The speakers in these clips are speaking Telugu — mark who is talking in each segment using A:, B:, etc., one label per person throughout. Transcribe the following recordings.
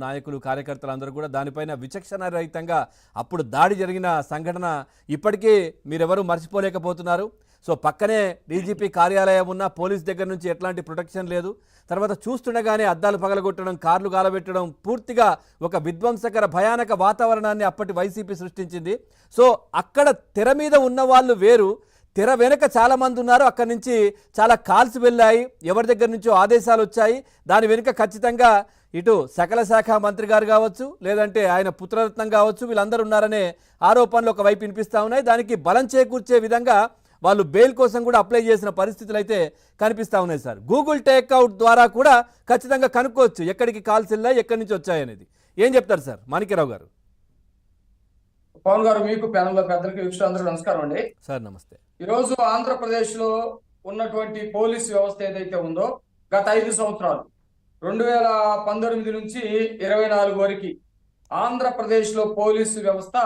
A: నాయకులు కార్యకర్తలందరూ కూడా దానిపైన విచక్షణ రహితంగా అప్పుడు దాడి జరిగిన సంఘటన ఇప్పటికీ మీరెవరూ మర్చిపోలేకపోతున్నారు. సో పక్కనే డీజీపీ కార్యాలయం ఉన్న పోలీస్ దగ్గర నుంచి ఎట్లాంటి ప్రొటెక్షన్ లేదు. తర్వాత చూస్తుండగానే అద్దాలు పగలగొట్టడం, కార్లు గాలబెట్టడం, పూర్తిగా ఒక విధ్వంసకర భయానక వాతావరణాన్ని అప్పటి వైసీపీ సృష్టించింది. సో అక్కడ తెర మీద ఉన్న వాళ్ళు వేరు, తెర వెనక చాలామంది ఉన్నారు. అక్కడి నుంచి చాలా కాల్స్ వెళ్ళాయి, ఎవరి దగ్గర నుంచో ఆదేశాలు వచ్చాయి. దాని వెనుక ఖచ్చితంగా ఇటు సకల శాఖ మంత్రి గారు కావచ్చు, లేదంటే ఆయన పుత్రరత్నం కావచ్చు, వీళ్ళందరూ ఉన్నారనే ఆరోపణలు ఒకవైపు వినిపిస్తూ ఉన్నాయి. దానికి బలం చేకూర్చే విధంగా వాళ్ళు బెయిల్ కోసం కూడా అప్లై చేసిన పరిస్థితులు అయితే కనిపిస్తూ ఉన్నాయి సార్. గూగుల్ టేక్అవుట్ ద్వారా కూడా ఖచ్చితంగా కనుక్కోవచ్చు ఎక్కడికి కాల్స్ వెళ్ళాయి, ఎక్కడి నుంచి వచ్చాయనేది. ఏం చెప్తారు సార్ మాణిక్యరావు గారు?
B: పవన్ గారు, మీకు ప్యానెల్లో పెద్దలకి వీక్షకులందరూ నమస్కారం అండి.
A: సార్ నమస్తే.
B: ఈరోజు ఆంధ్రప్రదేశ్ లో ఉన్నటువంటి పోలీస్ వ్యవస్థ ఏదైతే ఉందో గత 5 సంవత్సరాలు 2019 నుంచి 24 వరకు ఆంధ్రప్రదేశ్ లో పోలీసు వ్యవస్థ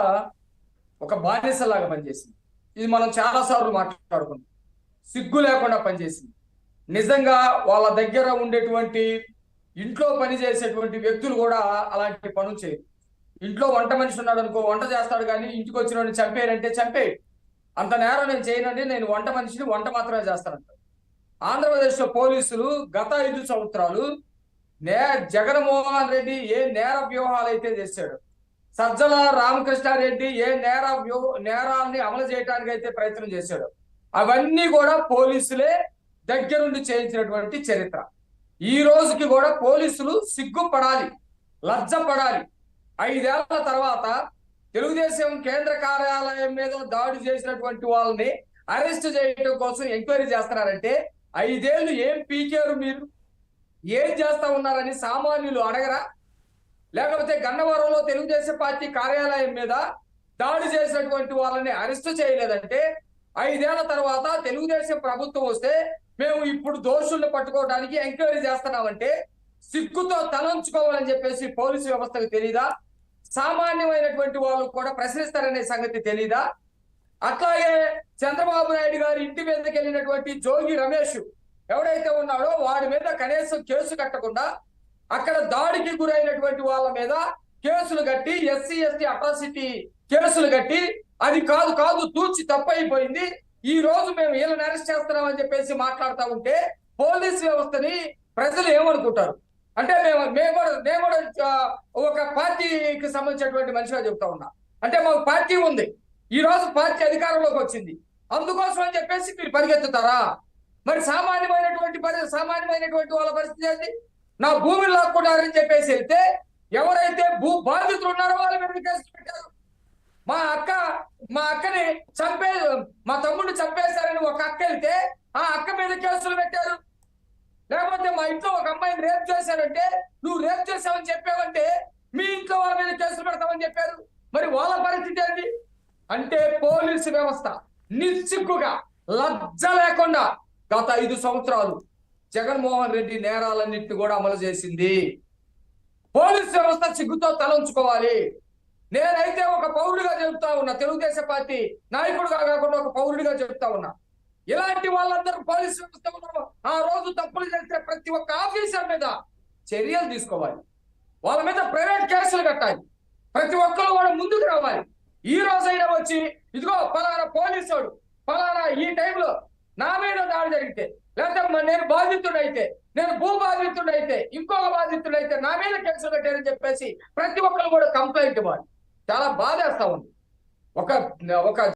B: ఒక బానిసలాగా పనిచేసింది. ఇది మనం చాలా సార్లు మాట్లాడుకున్నాం. సిగ్గు లేకుండా పనిచేసింది. నిజంగా వాళ్ళ దగ్గర ఉండేటువంటి ఇంట్లో పనిచేసేటువంటి వ్యక్తులు కూడా అలాంటి పనులు చేయరు. ఇంట్లో వంట మనిషి ఉన్నాడు అనుకో, వంట చేస్తాడు, కానీ ఇంటికి వచ్చిన వాడిని చంపేయాలంటే చంపేయడు. అంత నేరం నేను చేయనండి, నేను వంట మనిషిని, వంట మాత్రమే చేస్తానంట. ఆంధ్రప్రదేశ్ లో పోలీసులు గత 5 సంవత్సరాలు జగన్మోహన్ రెడ్డి ఏ నేర వ్యూహాలు అయితే చేశాడు, సజ్జల రామకృష్ణారెడ్డి ఏ నేరాన్ని అమలు చేయడానికి అయితే ప్రయత్నం చేశాడు, అవన్నీ కూడా పోలీసులే దగ్గరుండి చేయించినటువంటి చరిత్ర. ఈ రోజుకి కూడా పోలీసులు సిగ్గుపడాలి, లజ్జపడాలి. 5 ఏళ్ల తర్వాత తెలుగుదేశం కేంద్ర కార్యాలయం మీద దాడి చేసినటువంటి వాళ్ళని అరెస్ట్ చేయడం కోసం ఎంక్వైరీ చేస్తున్నారంటే 5 ఏళ్ళు ఏం పీకారు, మీరు ఏం చేస్తా ఉన్నారని సామాన్యులు అడగరా? లేకపోతే గన్నవరంలో తెలుగుదేశం పార్టీ కార్యాలయం మీద దాడి చేసినటువంటి వాళ్ళని అరెస్ట్ చేయలేదంటే 5 ఏళ్ల తర్వాత తెలుగుదేశం ప్రభుత్వం వస్తే మేము ఇప్పుడు దోషుల్ని పట్టుకోవడానికి ఎంక్వైరీ చేస్తున్నామంటే సిగ్గుతో తలంచుకోవాలని చెప్పేసి పోలీసు వ్యవస్థకు తెలీదా? సామాన్యమైనటువంటి వాళ్ళు కూడా ప్రశ్నిస్తారనే సంగతి తెలీదా? అట్లాగే చంద్రబాబు నాయుడు గారి ఇంటి మీదకి వెళ్ళినటువంటి జోగి రమేష్ ఎవడైతే ఉన్నాడో వాడి మీద కనీసం కేసు కట్టకుండా అక్కడ దాడికి గురైనటువంటి వాళ్ళ మీద కేసులు కట్టి, ఎస్సీ ఎస్టీ అట్రాసిటీ కేసులు కట్టి, అది కాదు తూచి తప్పైపోయింది, ఈ రోజు మేము వీళ్ళని అరెస్ట్ చేస్తున్నామని చెప్పేసి మాట్లాడుతూ ఉంటే పోలీస్ వ్యవస్థని ప్రజలు ఏమనుకుంటారు? అంటే మేము కూడా ఒక పార్టీకి సంబంధించినటువంటి మనిషిగా చెప్తా ఉన్నా. అంటే మాకు పార్టీ ఉంది, ఈ రోజు పార్టీ అధికారంలోకి వచ్చింది, అందుకోసం అని చెప్పేసి మీరు పరిగెత్తుతారా? మరి సామాన్యమైనటువంటి వాళ్ళ పరిస్థితి ఏంటి? నా భూమిని లాక్కున్నారని చెప్పేసి వెళ్తే ఎవరైతే భూ బాధితులు ఉన్నారో వాళ్ళ మీద కేసులు పెట్టారు. మా అక్కని మా తమ్ముడిని చంపేశారని ఒక అక్క వెళ్తే ఆ అక్క మీద కేసులు పెట్టారు. లేకపోతే మా ఇంట్లో ఒక అమ్మాయిని రేప్ చేశారంటే నువ్వు రేప్ చేసావని చెప్పావంటే మీ ఇంట్లో వాళ్ళ మీద కేసులు పెడతామని చెప్పారు. మరి వాళ్ళ పరిస్థితి ఏంటి? అంటే పోలీసు వ్యవస్థ నిస్సిగ్గుగా, లజ్జ లేకుండా గత 5 సంవత్సరాలు జగన్మోహన్ రెడ్డి నేరాలన్నింటినీ కూడా అమలు చేసింది. పోలీసు వ్యవస్థ సిగ్గుతో తలంచుకోవాలి. నేనైతే ఒక పౌరుడిగా చెబుతా ఉన్నా, తెలుగుదేశం పార్టీ నాయకుడుగా కాకుండా ఒక పౌరుడిగా చెబుతా ఉన్నా, ఇలాంటి వాళ్ళందరూ పోలీసు వ్యవస్థ ఆ రోజు తప్పులు చేస్తే ప్రతి ఒక్క ఆఫీసర్ మీద చర్యలు తీసుకోవాలి, వాళ్ళ మీద ప్రైవేట్ కేసులు కట్టాలి, ప్రతి ఒక్కరు కూడా ముందుకు రావాలి. ఈ రోజైనా వచ్చి ఇదిగో ఫలానా పోలీసుడు ఫలానా ఈ టైంలో నా మీద దాడి జరిగితే, లేకపోతే నేను బాధితుడైతే, నేను భూ బాధితుడైతే, ఇంకొక బాధితుడైతే నా మీద కేసులు కట్టారని చెప్పేసి ప్రతి ఒక్కరు కూడా కంప్లైంట్ ఇవ్వాలి. చాలా బాధేస్తా ఉంది. ఒక